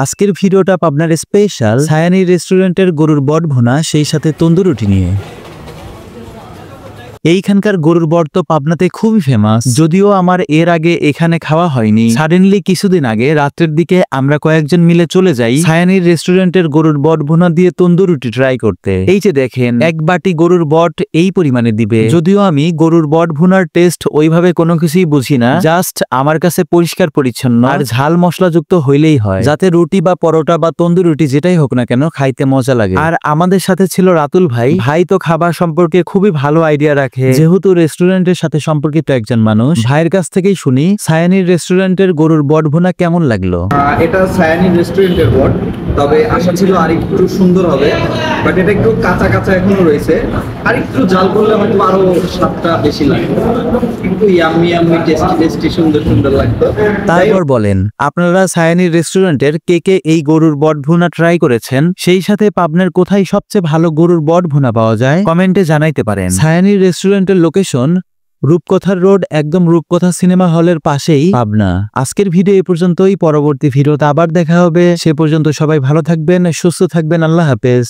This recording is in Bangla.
আজকের ভিডিওটা পাবনার স্পেশাল সায়ানি রেস্টুরেন্টের গরুর বট ভুনা, সেই সাথে তন্দুর রুটি নিয়ে। এইখানকার গরুর বট তো পাবনাতে খুবই ফেমাস, যদিও আমার এর আগে এখানে খাওয়া হয়নি। সাডেনলি কিছুদিন আগে রাত্রের দিকে আমরা কয়েকজন মিলে চলে যাই সায়ানির রেস্টুরেন্টের গরুর বট ভুনা দিয়ে তন্দুর রুটি ট্রাই করতে। এই যে দেখেন, এক বাটি গরুর বট এই পরিমাণে দিবে। যদিও আমি গরুর বট ভুনার টেস্ট ওইভাবে কোনো কিছুই বুঝি না, জাস্ট আমার কাছে পরিষ্কার পরিচ্ছন্ন আর ঝাল মশলাযুক্ত হইলেই হয়, যাতে রুটি বা পরোটা বা তন্দুর রুটি যেটাই হোক না কেন খাইতে মজা লাগে। আর আমাদের সাথে ছিল রাতুল ভাই। ভাই তো খাবার সম্পর্কে খুবই ভালো আইডিয়া রাখে, যেহেতু রেস্টুরেন্টের সাথে সম্পর্কিত একজন মানুষ। ভাইয়ের কাছ থেকেই শুনি সায়ানির রেস্টুরেন্টের গরুর বট ভুনা কেমন লাগলো। এটা সায়ানি রেস্টুরেন্টের বট, তবে আশা ছিল আরেকটু সুন্দর হবে, বাট এটা একটু কাঁচা কাঁচা এখনো রয়েছে। আরেকটু জাল করলে হয়তো আরো স্বাদটা বেশি লাগে, কিন্তু ইয়াম্মি ইয়াম্মি টেস্টি টেস্টি সুন্দর সুন্দর লাগতো। তারপর বলেন, আপনারা সায়ানির রেস্টুরেন্টের কে কে এই গরুর বট ভুনা ট্রাই করেছেন, সেই সাথে পাবনার কোথায় সবচেয়ে ভালো গরুর বট ভুনা পাওয়া যায় কমেন্টে জানাইতে পারেন। সায়ানির রেস্টুরেন্টের লোকেশন রূপকথার রোড, একদম রূপকথা সিনেমা হলের পাশেই, পাবনা। আজকের ভিডিও এই পর্যন্তই, পরবর্তী ভিডিওতে আবার দেখা হবে। সে পর্যন্ত সবাই ভালো থাকবেন, সুস্থ থাকবেন। আল্লাহ হাফেজ।